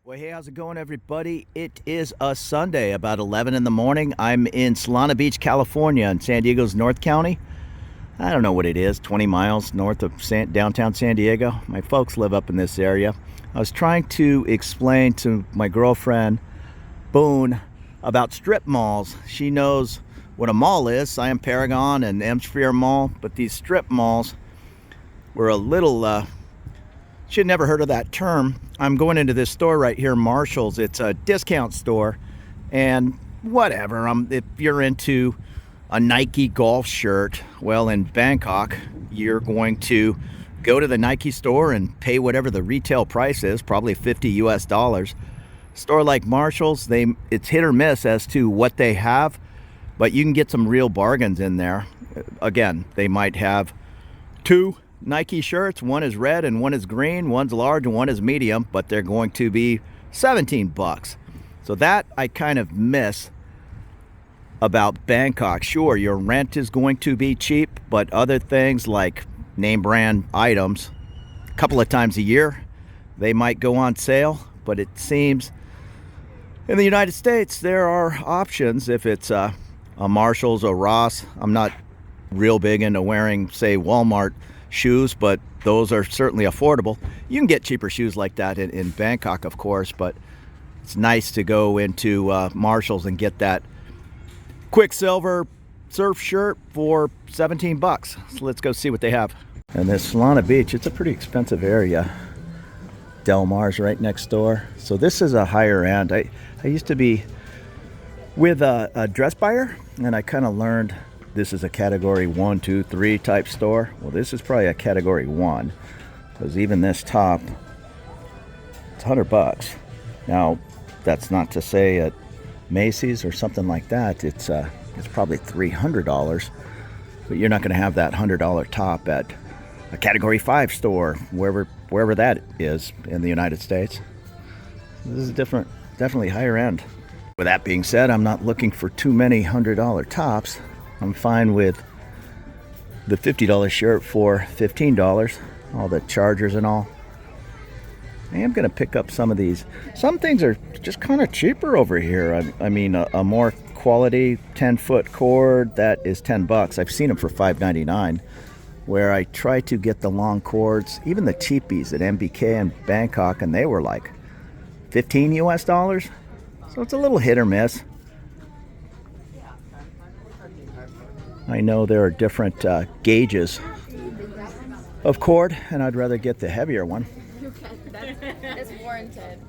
Well, hey, how's it going, everybody? It is a Sunday, about 11 in the morning. I'm in Solana Beach, California, in San Diego's North County. I don't know what it is, 20 miles north of downtown San Diego. My folks live up in this area. I was trying to explain to my girlfriend, Boone, about strip malls. She knows what a mall is, Siam Paragon and M-Sphere Mall, but these strip malls were a little... She had never heard of that term. I'm going into this store right here, Marshall's. It's a discount store, and whatever. If you're into a Nike golf shirt, well, in Bangkok, you're going to go to the Nike store and pay whatever the retail price is, probably $50 US. Store like Marshall's, it's hit or miss as to what they have, but you can get some real bargains in there. Again, they might have two Nike shirts, one is red and one is green, one's large and one is medium, but they're going to be 17 bucks. So that I kind of miss about Bangkok. Sure, your rent is going to be cheap, but other things like name brand items, a couple of times a year, they might go on sale. But it seems in the United States there are options. If it's a Marshall's or Ross, I'm not real big into wearing, say, Walmart shoes, but those are certainly affordable. You can get cheaper shoes like that in Bangkok, of course, but it's nice to go into Marshall's and get that Quicksilver surf shirt for 17 bucks. So let's go see what they have. And this Solana Beach, it's a pretty expensive area. Del Mar's right next door. So this is a higher end. I used to be with a dress buyer, and I kind of learned this is a category 1, 2, 3 type store. Well, this is probably a category 1, because even this top, it's 100 bucks. Now, that's not to say at Macy's or something like that, it's probably $300, but you're not going to have that $100 top at a category 5 store, wherever that is in the United States. This is different, definitely higher end. With that being said, I'm not looking for too many $100 tops. I'm fine with the $50 shirt for $15, all the chargers and all. I am going to pick up some of these. Some things are just kind of cheaper over here. I mean, a more quality 10-foot cord, that is 10 bucks. I've seen them for $5.99, where I try to get the long cords, even the cheapies at MBK and Bangkok, and they were like $15 US. So it's a little hit or miss. I know there are different gauges of cord, and I'd rather get the heavier one. That's warranted.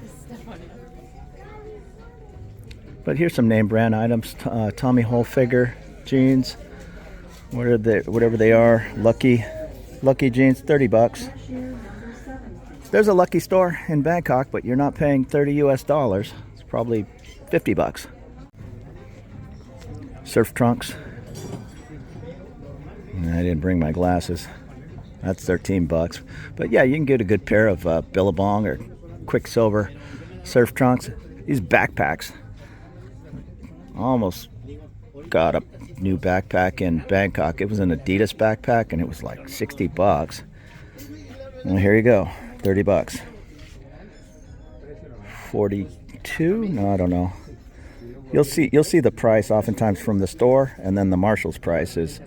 But here's some name brand items. Tommy Hilfiger jeans, whatever they are. Lucky jeans, 30 bucks. There's a Lucky store in Bangkok, but you're not paying $30 US. It's probably 50 bucks. Surf trunks. I didn't bring my glasses. That's 13 bucks. But yeah, you can get a good pair of Billabong or Quicksilver surf trunks. These backpacks. Almost got a new backpack in Bangkok. It was an Adidas backpack, and it was like 60 bucks. Well, here you go, 30 bucks. 42? No, I don't know. You'll see the price oftentimes from the store, and then the Marshall's price is.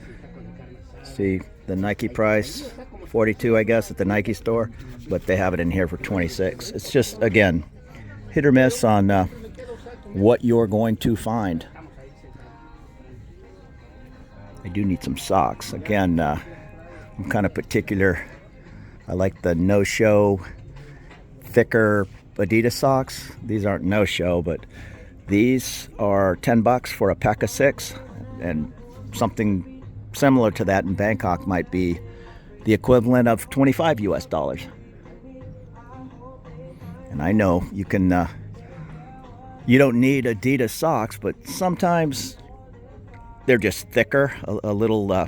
See the Nike price, 42, I guess, at the Nike store, but they have it in here for 26. It's just, again, hit or miss on what you're going to find. I do need some socks. Again, I'm kind of particular. I like the no-show, thicker Adidas socks. These aren't no-show, but these are 10 bucks for a pack of 6, and something similar to that in Bangkok might be the equivalent of $25 US. And I know you can, you don't need Adidas socks, but sometimes they're just thicker, a little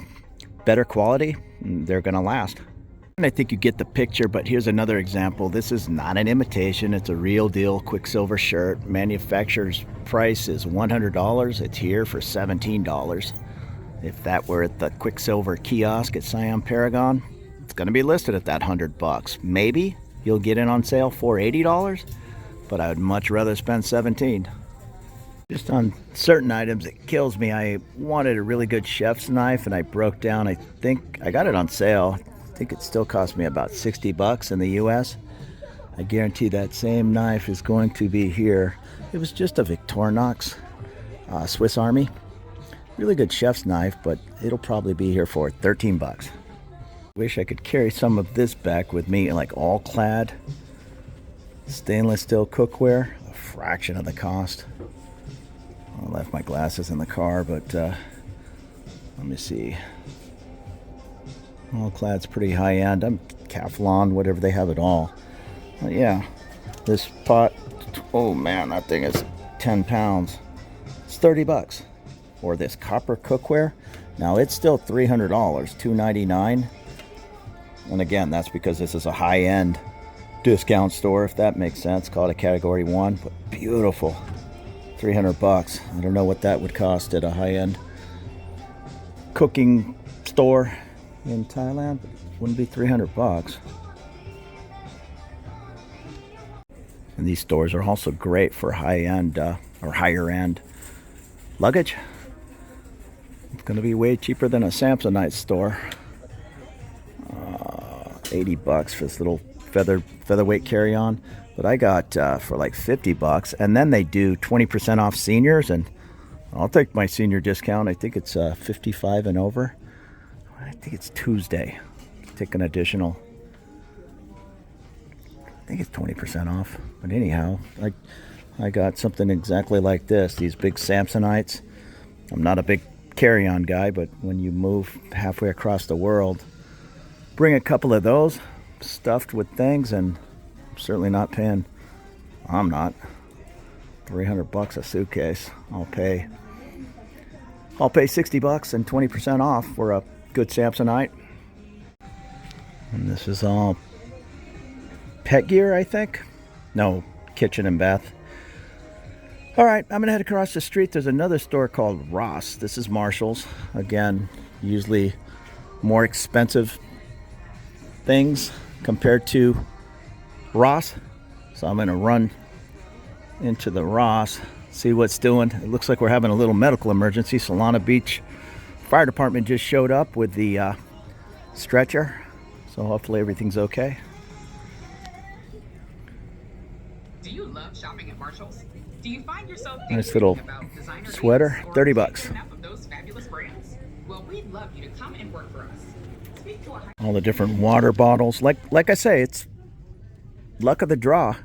better quality, and they're going to last. And I think you get the picture, but here's another example. This is not an imitation. It's a real deal Quicksilver shirt. Manufacturer's price is $100. It's here for $17. If that were at the Quicksilver kiosk at Siam Paragon, it's going to be listed at that $100. Maybe you'll get it on sale for $80, but I would much rather spend 17. Just on certain items, it kills me. I wanted a really good chef's knife, and I broke down. I think I got it on sale. I think it still cost me about 60 bucks in the US. I guarantee that same knife is going to be here. It was just a Victorinox Swiss Army. Really good chef's knife, but it'll probably be here for 13 bucks. Wish I could carry some of this back with me, like all clad stainless steel cookware, a fraction of the cost. I left my glasses in the car, but let me see. All clad's pretty high end. I'm Calphalon, whatever, they have it all. But yeah, this pot, oh man, that thing is 10 pounds. It's 30 bucks. Or this copper cookware. Now it's still $300, $299. And again, that's because this is a high-end discount store, if that makes sense. Call it a category 1, but beautiful. 300 bucks. I don't know what that would cost at a high-end cooking store in Thailand. But it wouldn't be 300 bucks. And these stores are also great for high-end or higher-end luggage. It's going to be way cheaper than a Samsonite store. 80 bucks for this little featherweight carry-on. But I got for like 50 bucks. And then they do 20% off seniors. And I'll take my senior discount. I think it's 55 and over. I think it's Tuesday. Take an additional. I think it's 20% off. But anyhow, I got something exactly like this. These big Samsonites. I'm not a big carry-on guy, but when you move halfway across the world, bring a couple of those stuffed with things, and I'm certainly not paying. I'm not. 300 bucks a suitcase. I'll pay 60 bucks and 20% off for a good Samsonite. And this is all pet gear, I think. No, kitchen and bath. All right, I'm gonna head across the street. There's another store called Ross. This is Marshall's. Again, usually more expensive things compared to Ross. So I'm gonna run into the Ross, see what's doing. It looks like we're having a little medical emergency. Solana Beach Fire Department just showed up with the stretcher. So hopefully everything's okay. Do you love shopping at Marshall's? Do you find yourself nice little sweater, 30 bucks. Well, we'd love you to come and work for us. Speak to All the different water bottles. Like I say, it's luck of the draw.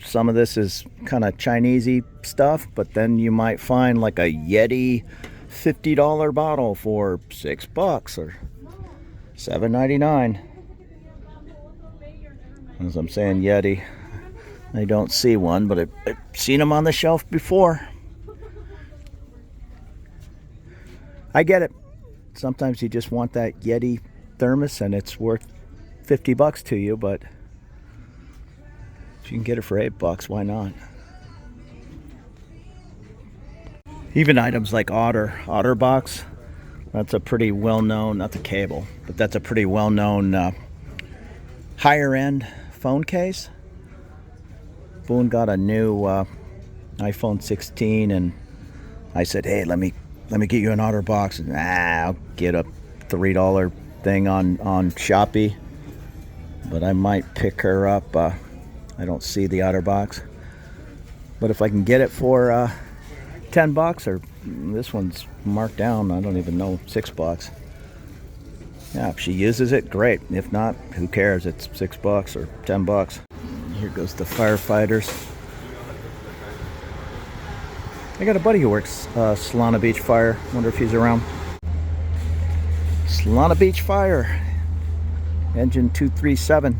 Some of this is kind of Chinesey stuff, but then you might find like a Yeti $50 bottle for $6 or $7.99. As I'm saying, Yeti. I don't see one, but I've seen them on the shelf before. I get it. Sometimes you just want that Yeti thermos and it's worth 50 bucks to you, but if you can get it for $8, why not? Even items like OtterBox, that's a pretty well-known, not the cable, but that's a pretty well-known higher-end phone case. Boone got a new iPhone 16, and I said, "Hey, let me get you an OtterBox." And I'll get a $3 thing on Shopee, but I might pick her up. I don't see the OtterBox, but if I can get it for $10, or this one's marked down, I don't even know, $6. Yeah, if she uses it, great. If not, who cares? It's $6 or $10. Here goes the firefighters. I got a buddy who works Solana Beach Fire. Wonder if he's around. Solana Beach Fire, engine 237.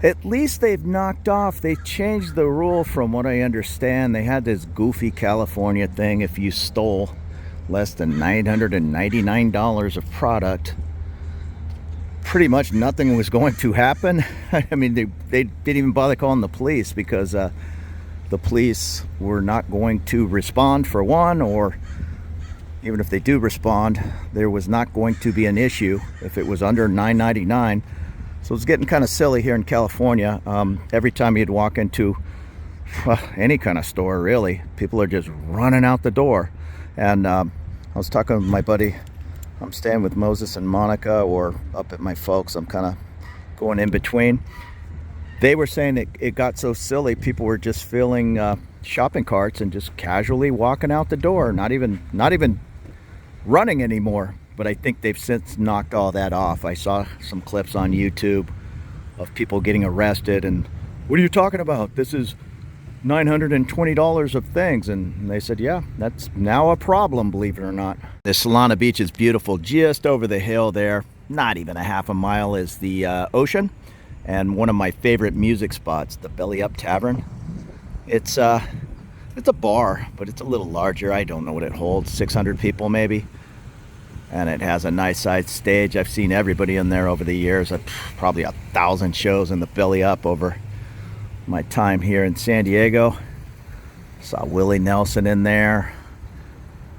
At least they've knocked off. They changed the rule from what I understand. They had this goofy California thing. If you stole less than $999 of product, pretty much nothing was going to happen. I mean, they didn't even bother calling the police because the police were not going to respond, for one, or even if they do respond, there was not going to be an issue if it was under $9.99. So it's getting kind of silly here in California. Every time you'd walk into any kind of store, really, people are just running out the door. And I was talking with my buddy. I'm staying with Moses and Monica, or up at my folks. I'm kind of going in between. They were saying it got so silly, people were just filling shopping carts and just casually walking out the door, not even running anymore. But I think they've since knocked all that off. I saw some clips on YouTube of people getting arrested, and what are you talking about? This is $920 of things. And they said, yeah, that's now a problem, believe it or not. The Solana Beach is beautiful. Just over the hill there, not even a half a mile, is the ocean. And one of my favorite music spots, the Up Tavern. It's a bar, but it's a little larger. I don't know what it holds, 600 people maybe. And it has a nice sized stage. I've seen everybody in there over the years. Probably 1,000 shows in the Up over my time here in San Diego. Saw Willie Nelson in there,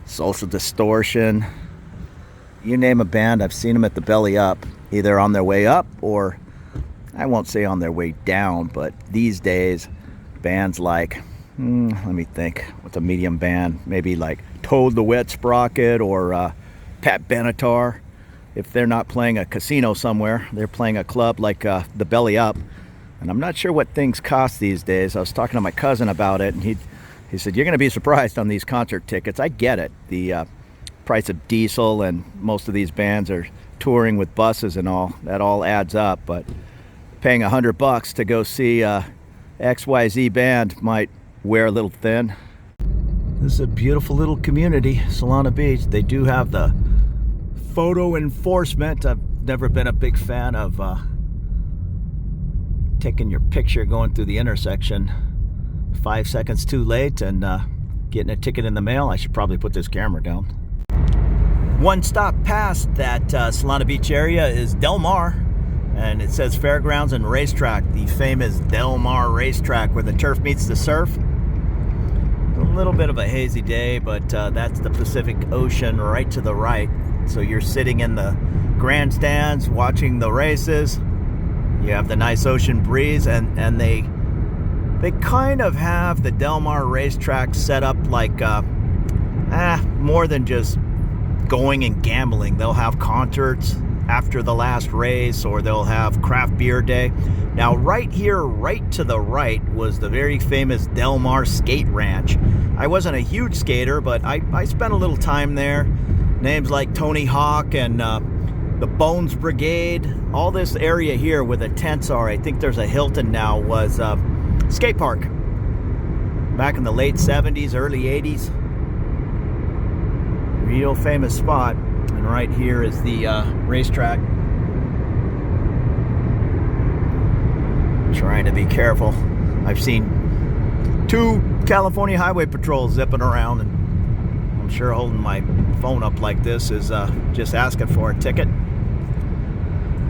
Social Distortion. You name a band, I've seen them at the Up, either on their way up or, I won't say on their way down, but these days, bands like, let me think, what's a medium band? Maybe like Toad the Wet Sprocket or Pat Benatar. If they're not playing a casino somewhere, they're playing a club like the Up. And I'm not sure what things cost these days. I was talking to my cousin about it, and he said, you're going to be surprised on these concert tickets. I get it. The price of diesel, and most of these bands are touring with buses and all. That all adds up. But paying $100 to go see XYZ band might wear a little thin. This is a beautiful little community, Solana Beach. They do have the photo enforcement. I've never been a big fan of taking your picture going through the intersection 5 seconds too late and getting a ticket in the mail. I should probably put this camera down. One stop past that Solana Beach area is Del Mar, and it says Fairgrounds and Racetrack, the famous Del Mar Racetrack where the turf meets the surf. A little bit of a hazy day, but that's the Pacific Ocean right to the right. So you're sitting in the grandstands watching the races. You have the nice ocean breeze, and they kind of have the Del Mar Racetrack set up like more than just going and gambling. They'll have concerts after the last race, or they'll have craft beer day. Now right here, right to the right, was the very famous Del Mar Skate Ranch. I wasn't a huge skater, but I spent a little time there. Names like Tony Hawk and the Bones Brigade, all this area here where the tents are, I think there's a Hilton now, was a skate park back in the late 70s, early 80s. Real famous spot. And right here is the racetrack. Trying to be careful. I've seen 2 California Highway Patrols zipping around, and I'm sure holding my phone up like this is just asking for a ticket.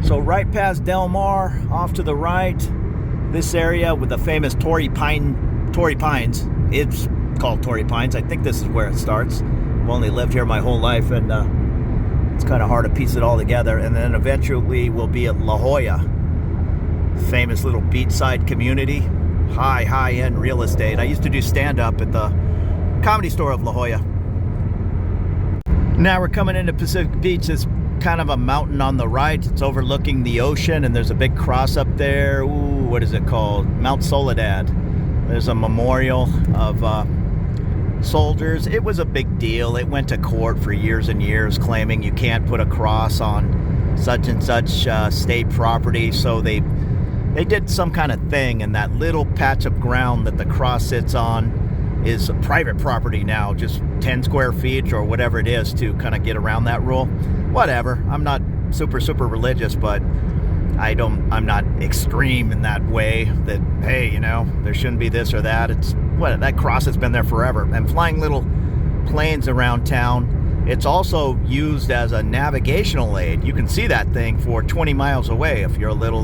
So right past Del Mar, off to the right, this area with the famous Torrey Pines. It's called Torrey Pines. I think this is where it starts. I've only lived here my whole life, and it's kind of hard to piece it all together. And then eventually we'll be at La Jolla, famous little beachside community, high-end real estate. I used to do stand-up at the Comedy Store of La Jolla. Now we're coming into Pacific Beach. It's kind of a mountain on the right. It's overlooking the ocean, and there's a big cross up there. Ooh, what is it called? Mount Soledad. There's a memorial of soldiers. It was a big deal. It went to court for years and years claiming you can't put a cross on such and such state property. So they did some kind of thing, and that little patch of ground that the cross sits on is private property now, just 10 square feet or whatever it is, to kind of get around that rule. Whatever. I'm not super religious, but I'm not extreme in that way that, hey, you know, there shouldn't be this or that. It's what, that cross has been there forever. And flying little planes around town, it's also used as a navigational aid. You can see that thing for 20 miles away if you're a little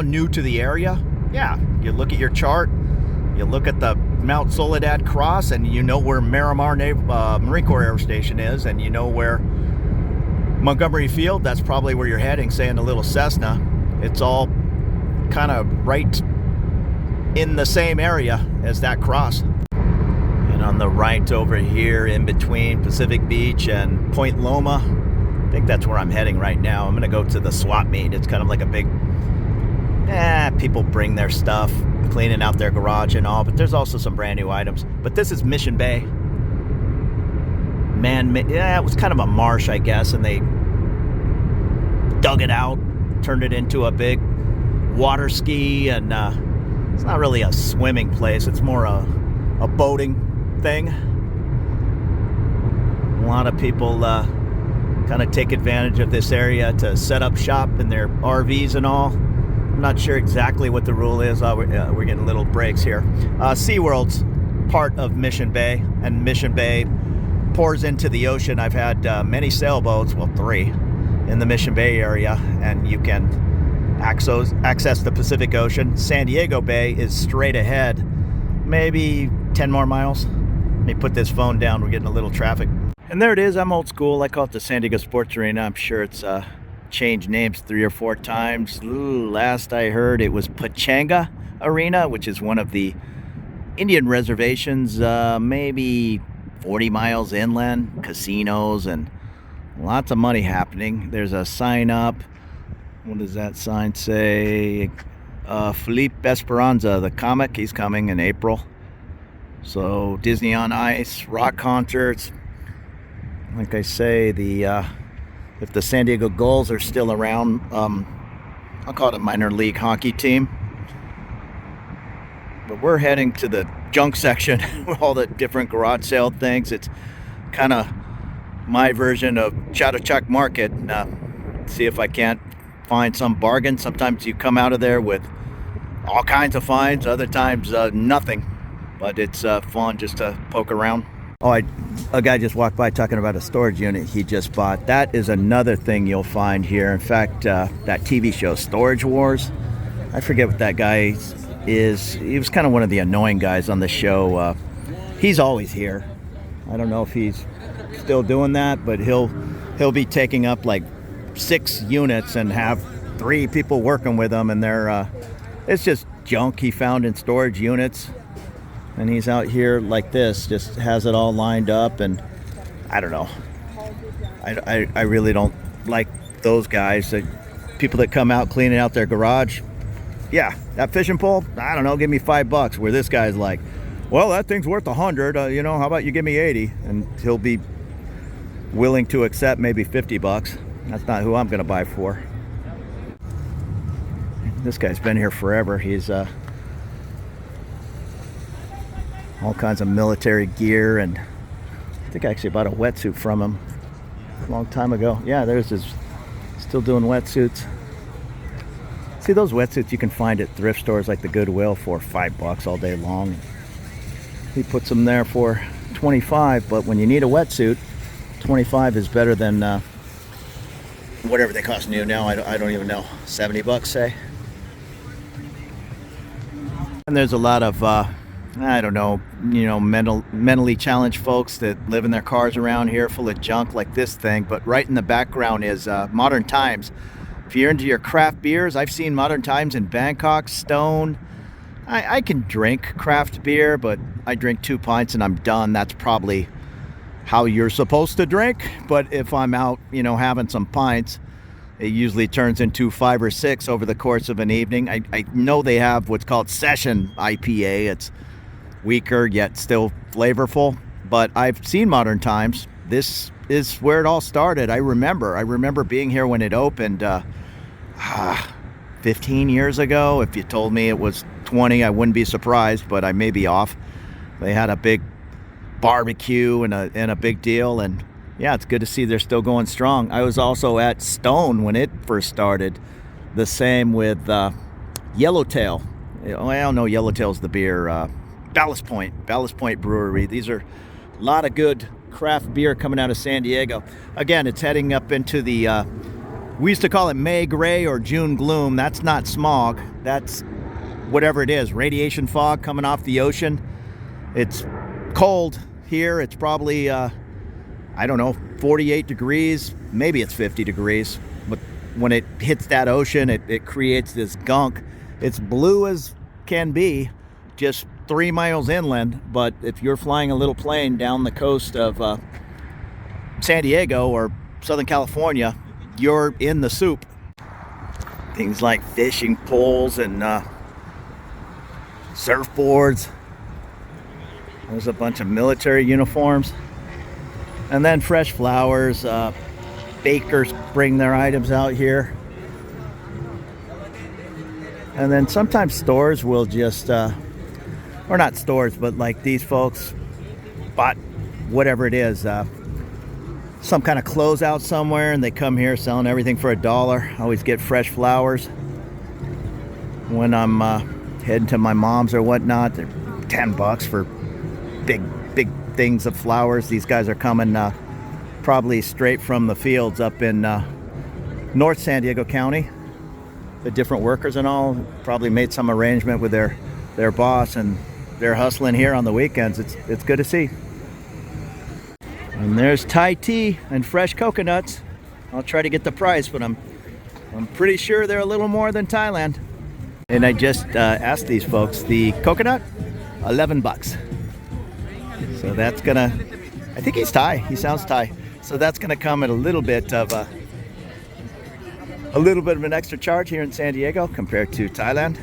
new to the area. Yeah, you look at your chart, you look at the Mount Soledad cross, and you know where Miramar Marine Corps Air Station is, and you know where Montgomery Field, that's probably where you're heading, say in a little Cessna. It's all kind of right in the same area as that cross. And on the right over here in between Pacific Beach and Point Loma, I think that's where I'm heading right now. I'm gonna go to the swap meet. It's kind of like a big, people bring their stuff, cleaning out their garage and all, but there's also some brand new items. But this is Mission Bay. It was kind of a marsh, I guess, and they dug it out, turned it into a big water ski, and it's not really a swimming place. It's more a boating thing. A lot of people kind of take advantage of this area to set up shop in their RVs and all. I'm not sure exactly what the rule is. We're getting little breaks here. SeaWorld's part of Mission Bay, and Mission Bay pours into the ocean. I've had many sailboats, well, 3, in the Mission Bay area, and you can access the Pacific Ocean. San Diego Bay is straight ahead, maybe 10 more miles. Let me put this phone down. We're getting a little traffic. And there it is. I'm old school. I call it the San Diego Sports Arena. I'm sure it's changed names 3 or 4 times. Last I heard, it was Pechanga Arena, which is one of the Indian reservations, maybe 40 miles inland, casinos, and lots of money happening. There's a sign up. What does that sign say? Felipe Esperanza, the comic, he's coming in April. So Disney on Ice, rock concerts. Like I say, if the San Diego Gulls are still around, I'll call it a minor league hockey team. But we're heading to the junk section with all the different garage sale things. It's kind of my version of Chatuchak Market. See if I can't find some bargain. Sometimes you come out of there with all kinds of finds, other times nothing. But it's fun just to poke around. Oh, a guy just walked by talking about a storage unit he just bought. That is another thing you'll find here. In fact, that TV show, Storage Wars, I forget what that guy is. He was kind of one of the annoying guys on the show. He's always here. I don't know if he's still doing that, but he'll be taking up like 6 units and have 3 people working with him, and they're it's just junk he found in storage units. And he's out here like this, just has it all lined up, and I don't know. I really don't like those guys. People that come out cleaning out their garage. Yeah, that fishing pole, I don't know, give me $5. Where this guy's like, well, that thing's worth 100. How about you give me 80? And he'll be willing to accept maybe $50. That's not who I'm gonna buy for. This guy's been here forever. He's all kinds of military gear, and I think I actually bought a wetsuit from him a long time ago. Yeah, there's his, still doing wetsuits. See, those wetsuits you can find at thrift stores like the Goodwill for $5 all day long. He puts them there for $25, but when you need a wetsuit, $25 is better than whatever they cost new now. I don't even know, $70 say. And there's a lot of I don't know, mentally challenged folks that live in their cars around here full of junk like this thing. But right in the background is Modern Times. If you're into your craft beers, I've seen Modern Times in Bangkok, Stone. I can drink craft beer, but I drink 2 pints and I'm done. That's probably how you're supposed to drink. But if I'm out, having some pints, it usually turns into 5 or 6 over the course of an evening. I know they have what's called Session IPA. It's weaker yet still flavorful, but I've seen Modern Times. This is where it all started. I remember being here when it opened 15 years ago. If you told me it was 20, I wouldn't be surprised, but I may be off. They had a big barbecue and a big deal, and yeah, it's good to see they're still going strong. I was also at Stone when it first started. The same with Yellowtail. Well, no, Yellowtail's the beer. Ballast Point Brewery. These are a lot of good craft beer coming out of San Diego. Again, it's heading up into the, we used to call it May Gray or June Gloom. That's not smog. That's whatever it is, radiation fog coming off the ocean. It's cold here. It's probably, 48 degrees. Maybe it's 50 degrees. But when it hits that ocean, it creates this gunk. It's blue as can be, just 3 miles inland. But if you're flying a little plane down the coast of San Diego or Southern California, you're in the soup. Things like fishing poles and surfboards. There's a bunch of military uniforms. And then fresh flowers. Bakers bring their items out here. And then sometimes stores will just, or not stores, but like these folks bought whatever it is, some kind of closeout somewhere, and they come here selling everything for $1. I always get fresh flowers when I'm heading to my mom's or whatnot. They're $10 for big things of flowers. These guys are coming probably straight from the fields up in North San Diego County. The different workers and all probably made some arrangement with their boss, and they're hustling here on the weekends. It's good to see. And there's Thai tea and fresh coconuts. I'll try to get the price, but I'm pretty sure they're a little more than Thailand. And I just asked these folks, the coconut, $11. So that's gonna, I think he's Thai. He sounds Thai. So that's gonna come at a little bit of an extra charge here in San Diego compared to Thailand.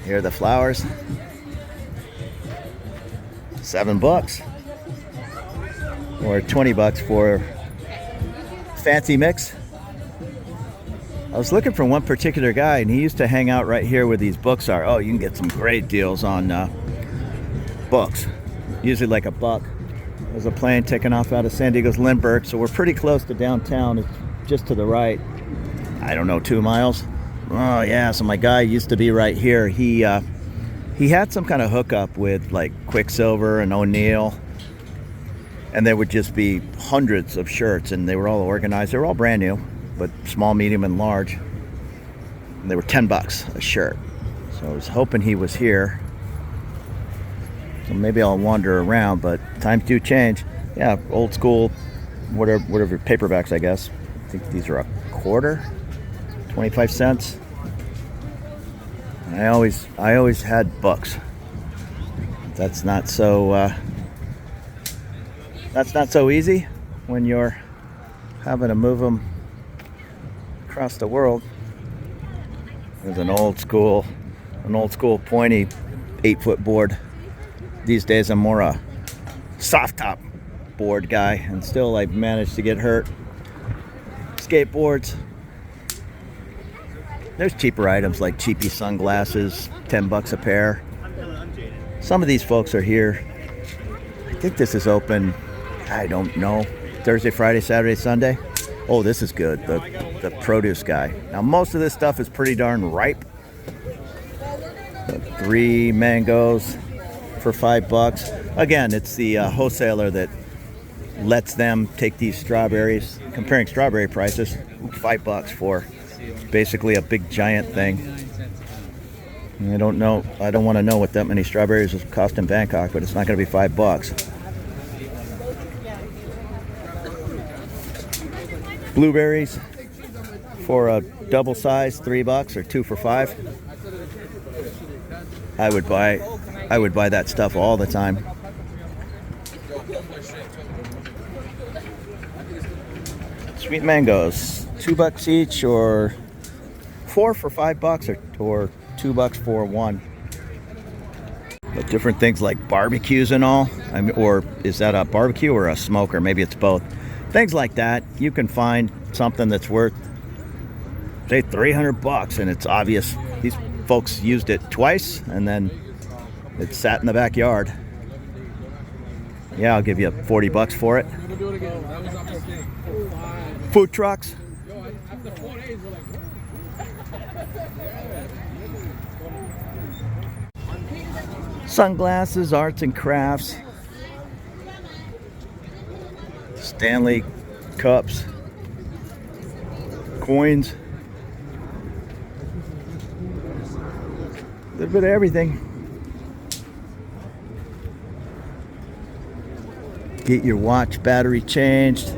Here are the flowers. $7. Or $20 for fancy mix. I was looking for one particular guy, and he used to hang out right here where these books are. Oh, you can get some great deals on books. Usually like $1. There's a plane taking off out of San Diego's Lindbergh, so we're pretty close to downtown. It's just to the right. I don't know, 2 miles. Oh yeah, so my guy used to be right here. He had some kind of hookup with like Quicksilver and O'Neill. And there would just be hundreds of shirts, and they were all organized. They were all brand new, but small, medium, and large. And they were $10 a shirt. So I was hoping he was here. So maybe I'll wander around, but times do change. Yeah, old school, whatever paperbacks, I guess. I think these are $0.25, 25 cents. I always had books. That's not so easy when you're having to move them across the world. There's an old school pointy 8-foot board. These days I'm more a soft top board guy, and still I managed to get hurt. Skateboards. There's cheaper items like cheapy sunglasses, $10 a pair. Some of these folks are here. I think this is open, I don't know, Thursday, Friday, Saturday, Sunday. Oh, this is good, the produce guy. Now most of this stuff is pretty darn ripe. 3 mangoes for $5. Again, it's the wholesaler that lets them take these strawberries, comparing strawberry prices, $5 for basically a big giant thing. I don't want to know what that many strawberries would cost in Bangkok, but it's not going to be $5. Blueberries for a double size, $3 or 2 for $5. I would buy that stuff all the time. Sweet mangoes, $2 each, or 4 for $5, or $2 for 1. But different things like barbecues and all. Or is that a barbecue or a smoker? Maybe it's both. Things like that. You can find something that's worth, say, $300, and it's obvious these folks used it twice, and then it sat in the backyard. Yeah, I'll give you $40 for it. Food trucks. Sunglasses, arts and crafts. Stanley cups. Coins. A little bit of everything. Get your watch battery changed.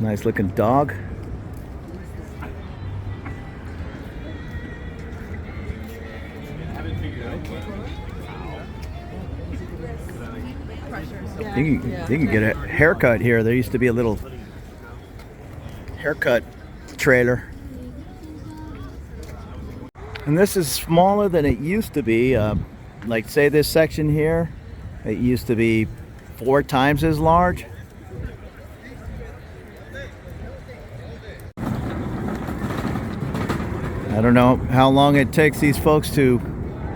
Nice looking dog. You can get a haircut here. There used to be a little haircut trailer. And this is smaller than it used to be. Like say this section here, it used to be 4 times as large. I don't know how long it takes these folks to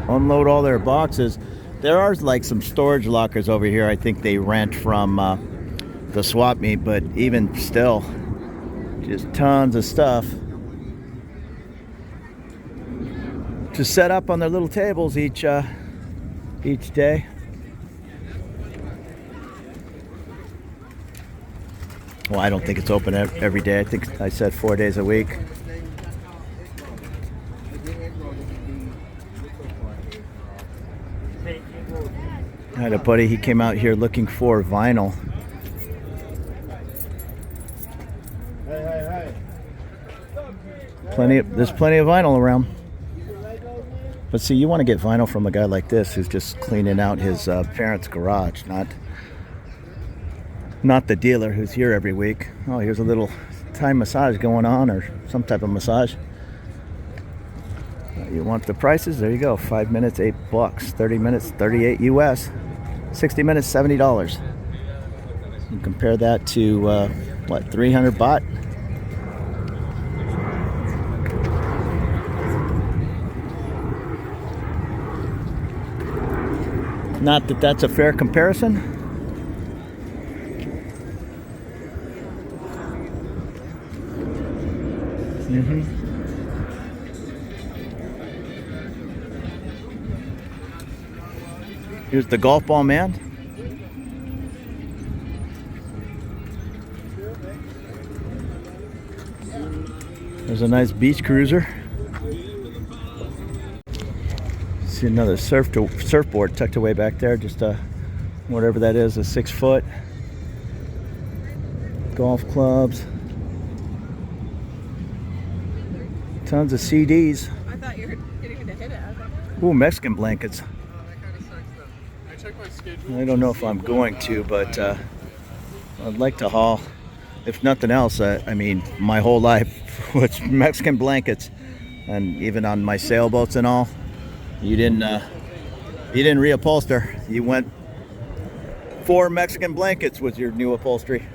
unload all their boxes. There are like some storage lockers over here. I think they rent from the swap meet, but even still, just tons of stuff to set up on their little tables each day. Well, I don't think it's open every day. I think I said 4 days a week. I had a buddy, he came out here looking for vinyl. There's plenty of vinyl around. But see, you want to get vinyl from a guy like this who's just cleaning out his parents' garage, not the dealer who's here every week. Oh, here's a little Thai massage going on, or some type of massage. You want the prices? There you go. 5 minutes, $8. 30 minutes, 38 US. 60 minutes, $70. You compare that to what, 300 baht? Not that that's a fair comparison. Here's the golf ball man. There's a nice beach cruiser. See another surfboard tucked away back there. Just whatever that is, a 6-foot. Golf clubs. Tons of CDs. I thought you were getting me to hit it. I was like, Ooh, Mexican blankets. I don't know if I'm going to, but I'd like to haul. If nothing else, I mean, my whole life was Mexican blankets, and even on my sailboats and all, you didn't reupholster. You went 4 Mexican blankets with your new upholstery.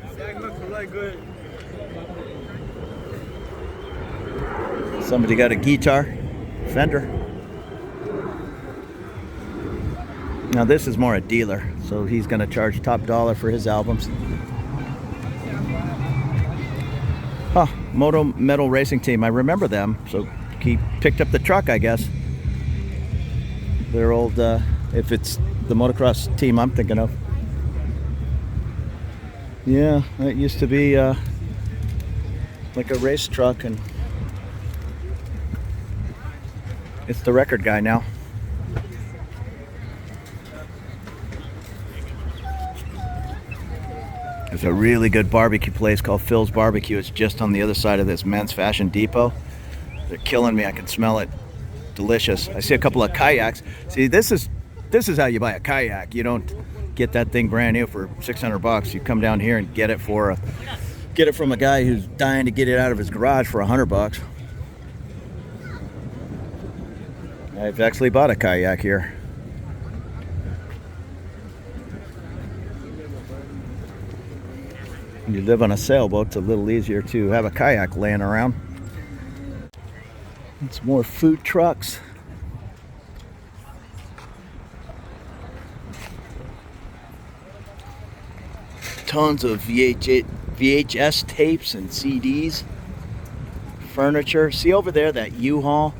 Somebody got a guitar, Fender. Now this is more a dealer, so he's going to charge top dollar for his albums. Huh, Moto Metal Racing Team. I remember them, so he picked up the truck, I guess. They're old, if it's the motocross team I'm thinking of. Yeah, it used to be like a race truck, and it's the record guy now. There's a really good barbecue place called Phil's Barbecue. It's just on the other side of this Men's Fashion Depot. They're killing me. I can smell it. Delicious. I see a couple of kayaks. See, this is how you buy a kayak. You don't get that thing brand new for $600. You come down here and get it from a guy who's dying to get it out of his garage for $100. I've actually bought a kayak here. When you live on a sailboat, it's a little easier to have a kayak laying around. And some more food trucks. Tons of VHS tapes and CDs. Furniture. See over there, that U-Haul?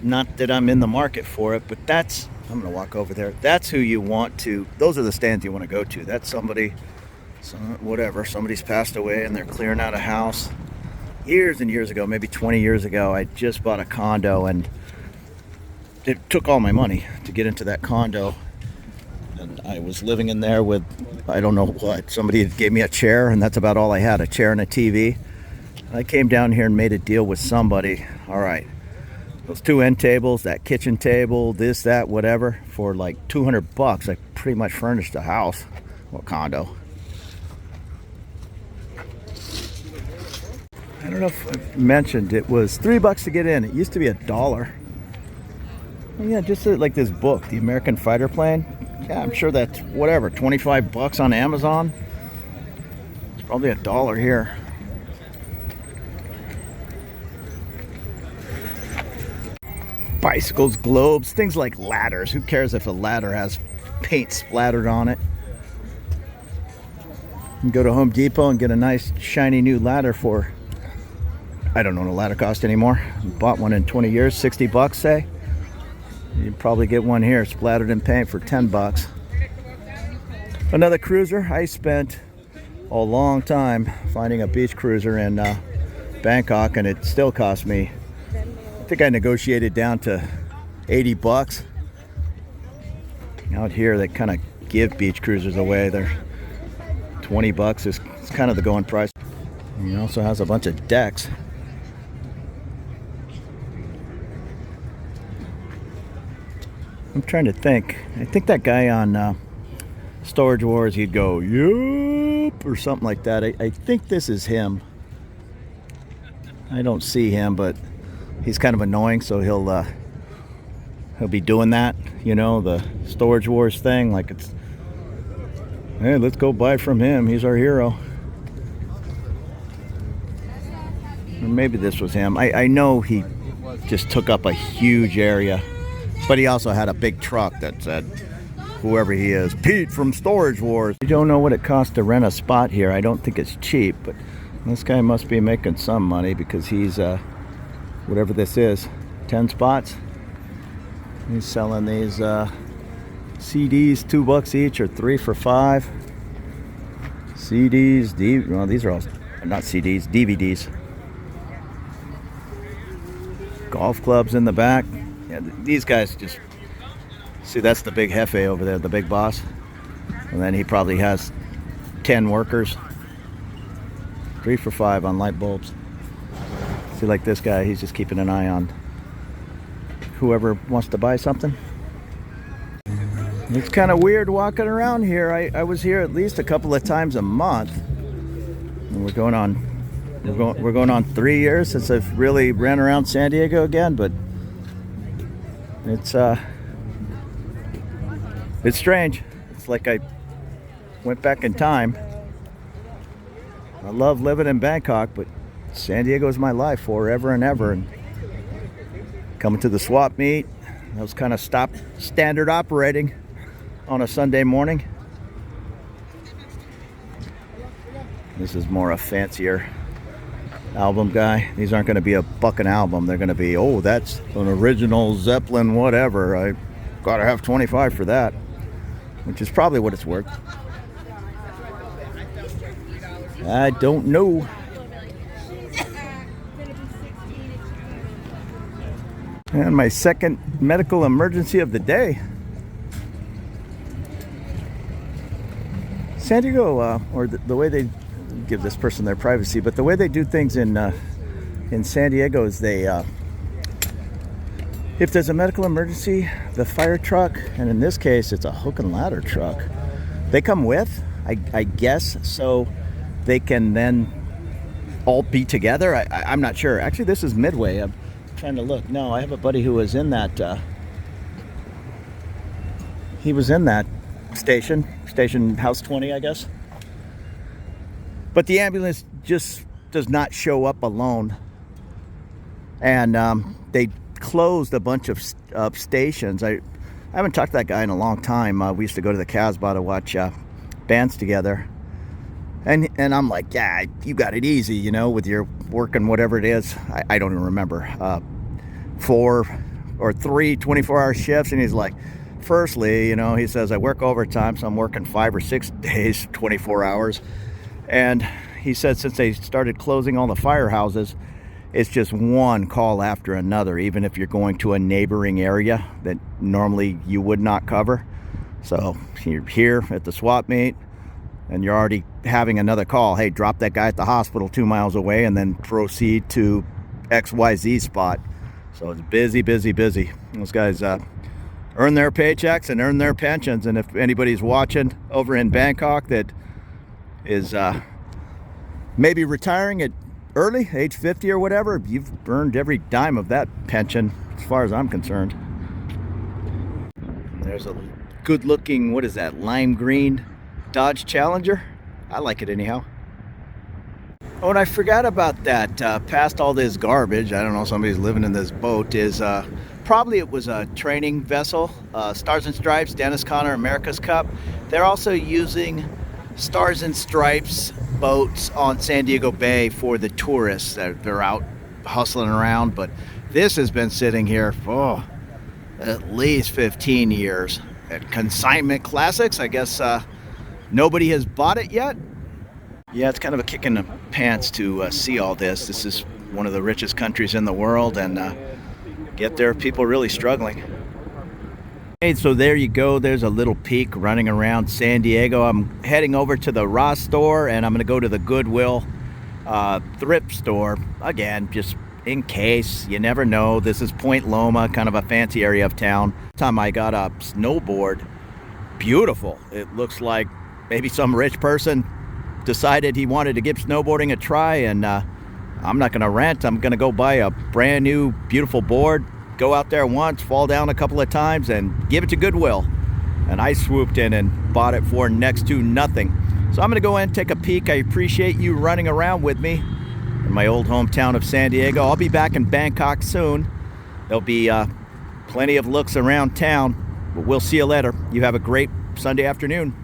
Not that I'm in the market for it, but I'm going to walk over there. That's who you want to, those are the stands you want to go to. That's somebody's passed away and they're clearing out a house. Years and years ago, maybe 20 years ago, I just bought a condo, and it took all my money to get into that condo. And I was living in there with I don't know what. Somebody gave me a chair, and that's about all I had, a chair and a TV. I came down here and made a deal with somebody. All right, those 2 end tables, that kitchen table, this, that, whatever, for like $200. I pretty much furnished a house or condo. I don't know if I mentioned, it was $3 to get in. It used to be $1. Yeah, just like this book, The American Fighter Plane. Yeah, I'm sure that's whatever, $25 on Amazon. It's probably $1 here. Bicycles, globes, things like ladders. Who cares if a ladder has paint splattered on it? You can go to Home Depot and get a nice shiny new ladder for, I don't know what a ladder cost anymore. Bought one in 20 years, $60 say. You'd probably get one here splattered in paint for $10. Another cruiser. I spent a long time finding a beach cruiser in Bangkok, and it still cost me, I think I negotiated down to $80. Out here they kind of give beach cruisers away. They're $20 is kind of the going price. And it also has a bunch of decks. I'm trying to think. I think that guy on Storage Wars, he'd go, "Yup," or something like that. I think this is him. I don't see him, but he's kind of annoying, so he'll be doing that, you know, the Storage Wars thing, like it's, hey, let's go buy from him. He's our hero. Or maybe this was him. I know he just took up a huge area. But he also had a big truck that said, whoever he is, Pete from Storage Wars. I don't know what it costs to rent a spot here. I don't think it's cheap, but this guy must be making some money because he's, whatever this is, 10 spots. He's selling these CDs, $2 each or 3 for $5. CDs, well, these are all, not CDs, DVDs. Golf clubs in the back. Yeah, these guys just, see, that's the big jefe over there, the big boss. And then he probably has 10 workers. 3 for $5 on light bulbs. See, like this guy, he's just keeping an eye on whoever wants to buy something. It's kind of weird walking around here. I was here at least a couple of times a month. And we're going on 3 years since I've really ran around San Diego again, but it's strange. It's like I went back in time. I love living in Bangkok, but San Diego is my life forever and ever. And coming to the swap meet, that was kind of standard operating on a Sunday morning. This is more a fancier album guy. These aren't going to be a bucking album. They're going to be, oh, that's an original Zeppelin whatever. I gotta have 25 for that, which is probably what it's worth. I don't know. And my second medical emergency of the day. San Diego, or the way they give this person their privacy, but the way they do things in San Diego is they, if there's a medical emergency, the fire truck, and in this case it's a hook and ladder truck, they come with, I guess, so they can then all be together. I'm not sure. Actually, this is Midway. I'm trying to look. No, I have a buddy who was in that. He was in that station house 20, I guess. But the ambulance just does not show up alone. And they closed a bunch of stations. I haven't talked to that guy in a long time. We used to go to the Casbah to watch bands together. And I'm like, yeah, you got it easy, you know, with your working whatever it is. I don't even remember. 4 or 3 24-hour shifts. And he's like, firstly, you know, he says, I work overtime, so I'm working 5 or 6 days, 24 hours. And he said since they started closing all the firehouses, it's just one call after another, even if you're going to a neighboring area that normally you would not cover. So you're here at the swap meet, and you're already having another call. Hey, drop that guy at the hospital 2 miles away and then proceed to XYZ spot. So it's busy, busy, busy. Those guys earn their paychecks and earn their pensions. And if anybody's watching over in Bangkok that is maybe retiring at early, age 50 or whatever, you've earned every dime of that pension as far as I'm concerned. There's a good looking, what is that, lime green Dodge Challenger. I like it anyhow. Oh, and I forgot about that. Past all this garbage, I don't know, somebody's living in this boat, is probably it was a training vessel. Stars and Stripes, Dennis Conner, America's Cup. They're also using Stars and Stripes boats on San Diego Bay for the tourists. They're out hustling around, but this has been sitting here for at least 15 years. At Consignment Classics, I guess nobody has bought it yet. Yeah, it's kind of a kick in the pants to see all this. This is one of the richest countries in the world, and yet there are people really struggling. Hey, so there you go. There's a little peek running around San Diego. I'm heading over to the Ross store, and I'm going to go to the Goodwill thrift store. Again, just in case. You never know. This is Point Loma, kind of a fancy area of town. Time I got a snowboard. Beautiful. It looks like maybe some rich person decided he wanted to give snowboarding a try, and I'm not going to rent. I'm going to go buy a brand new beautiful board, go out there once, fall down a couple of times, and give it to Goodwill. And I swooped in and bought it for next to nothing. So I'm going to go in and take a peek. I appreciate you running around with me in my old hometown of San Diego. I'll be back in Bangkok soon. There'll be plenty of looks around town, but we'll see you later. You have a great Sunday afternoon.